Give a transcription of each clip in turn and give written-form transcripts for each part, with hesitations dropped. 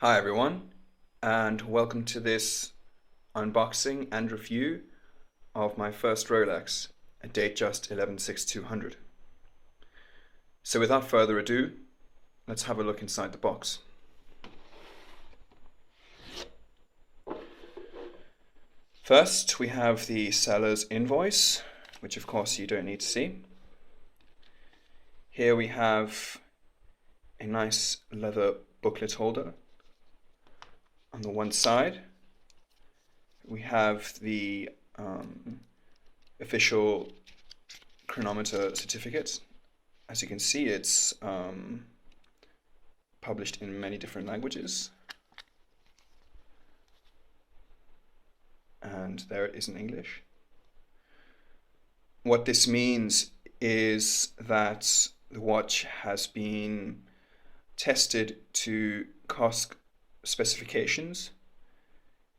Hi everyone, and welcome to this unboxing and review of my first Rolex, a Datejust 116200. So without further ado, let's have a look inside the box. First, we have the seller's invoice, which of course you don't need to see. Here we have a nice leather booklet holder. On the one side, we have the official chronometer certificate. As you can see, it's published in many different languages. And there it is in English. What this means is that the watch has been tested to cost specifications.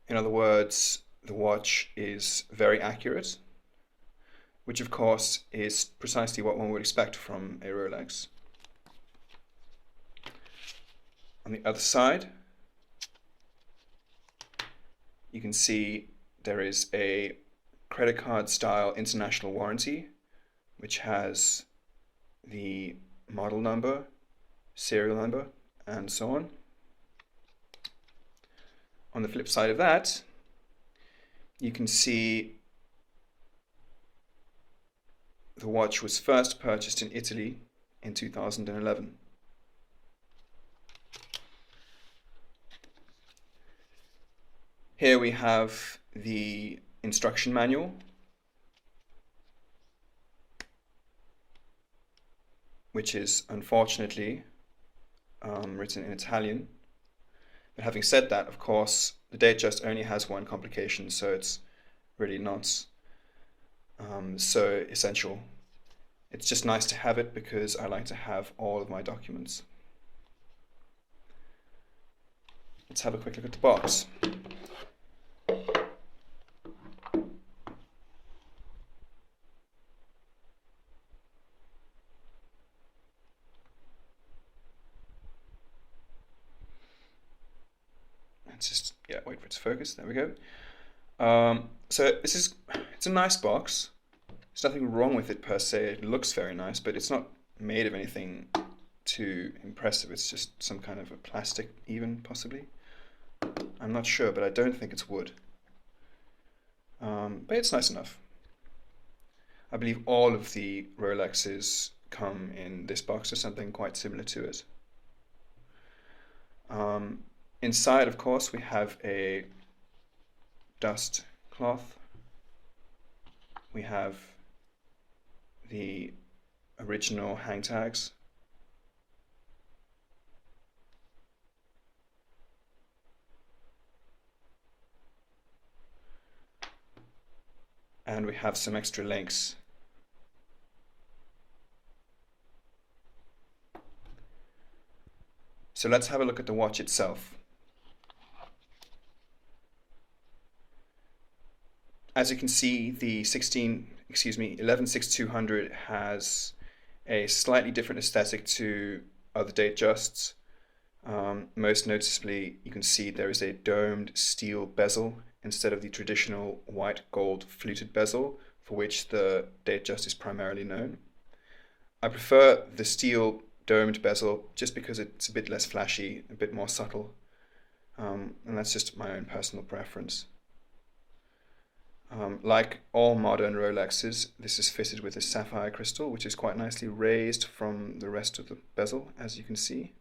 In other words, the watch is very accurate, which of course is precisely what one would expect from a Rolex. On the other side, you can see there is a credit card style international warranty, which has the model number, serial number, and so on. On the flip side of that, you can see the watch was first purchased in Italy in 2011. Here we have the instruction manual, which is unfortunately written in Italian. But having said that, of course, the Datejust only has one complication, so it's really not so essential. It's just nice to have it because I like to have all of my documents. Let's have a quick look at the box. Let's just, wait for it to focus. There we go. So it's a nice box. There's nothing wrong with it per se. It looks very nice, but it's not made of anything too impressive. It's just some kind of a plastic, even possibly. I'm not sure, but I don't think it's wood. But it's nice enough. I believe all of the Rolexes come in this box or something quite similar to it. Inside, of course, we have a dust cloth. We have the original hang tags. And we have some extra links. So let's have a look at the watch itself. As you can see, the 116200 has a slightly different aesthetic to other Datejusts. Most noticeably, you can see there is a domed steel bezel instead of the traditional white gold fluted bezel for which the Datejust is primarily known. I prefer the steel domed bezel just because it's a bit less flashy, a bit more subtle, and that's just my own personal preference. Like all modern Rolexes, this is fitted with a sapphire crystal, which is quite nicely raised from the rest of the bezel, as you can see.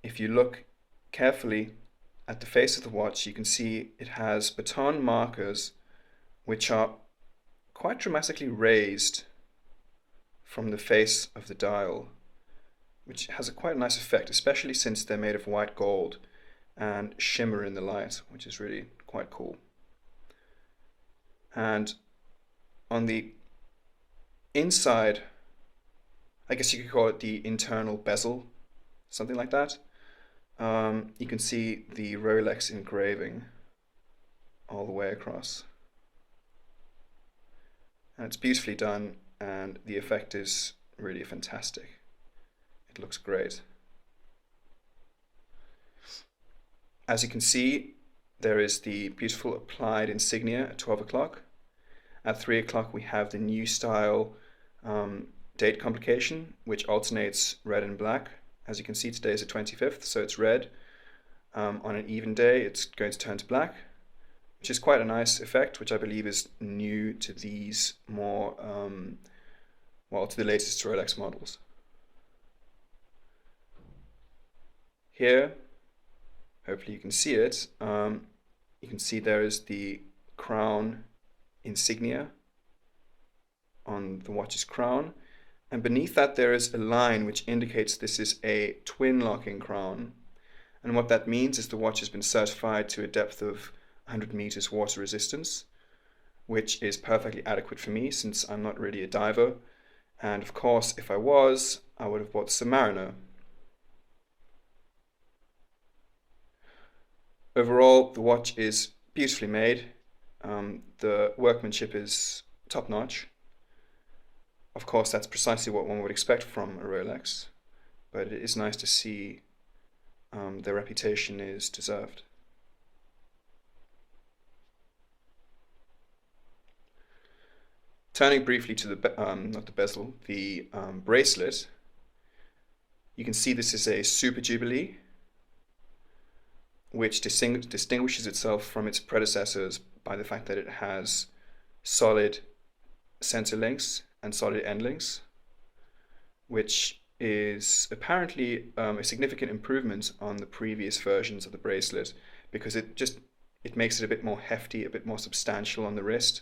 If you look carefully at the face of the watch, you can see it has baton markers which are quite dramatically raised from the face of the dial, which has a quite nice effect, especially since they're made of white gold and shimmer in the light, which is really quite cool. And on the inside, I guess you could call it the internal bezel, something like that, you can see the Rolex engraving all the way across. And it's beautifully done, and the effect is really fantastic. It looks great. As you can see, there is the beautiful applied insignia at 12 o'clock. At 3 o'clock we have the new style date complication, which alternates red and black. As you can see, today is the 25th, so it's red. On an even day, it's going to turn to black, which is quite a nice effect, which I believe is new to these more, well, to the latest Rolex models. Here, hopefully you can see it, you can see there is the crown insignia on the watch's crown, and beneath that there is a line which indicates this is a twin locking crown. And what that means is the watch has been certified to a depth of 100 meters water resistance, which is perfectly adequate for me since I'm not really a diver. And of course, if I was, I would have bought the Submariner. Overall, the watch is beautifully made. The workmanship is top-notch. Of course, that's precisely what one would expect from a Rolex, but it is nice to see their reputation is deserved. Turning briefly to the, not the bezel, the bracelet, you can see this is a Super Jubilee, which distinguishes itself from its predecessors by the fact that it has solid center links and solid end links, which is apparently a significant improvement on the previous versions of the bracelet, because it makes it a bit more hefty, a bit more substantial on the wrist.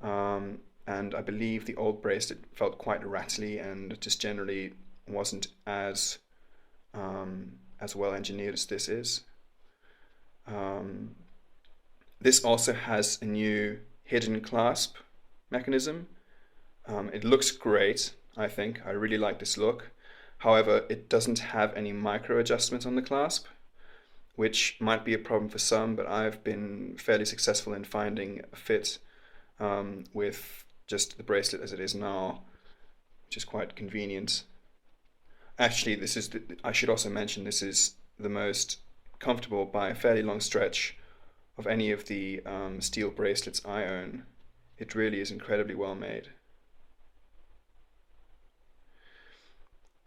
And I believe the old bracelet felt quite rattly and just generally wasn't as well engineered as this is. This also has a new hidden clasp mechanism. It looks great, I think. I really like this look. However, it doesn't have any micro adjustment on the clasp, which might be a problem for some, but I've been fairly successful in finding a fit with just the bracelet as it is now, which is quite convenient. Actually, I should also mention, this is the most comfortable by a fairly long stretch of any of the steel bracelets I own. It really is incredibly well made.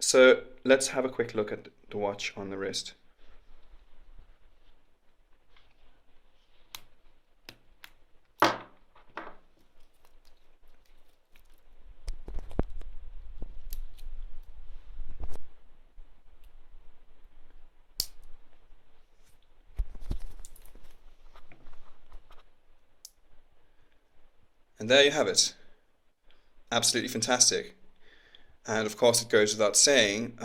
So let's have a quick look at the watch on the wrist. And there you have it. Absolutely fantastic. And of course it goes without saying,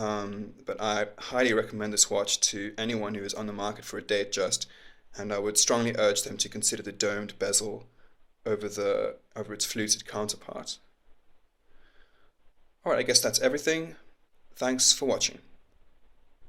but I highly recommend this watch to anyone who is on the market for a Datejust, and I would strongly urge them to consider the domed bezel over its fluted counterpart. Alright, I guess that's everything. Thanks for watching.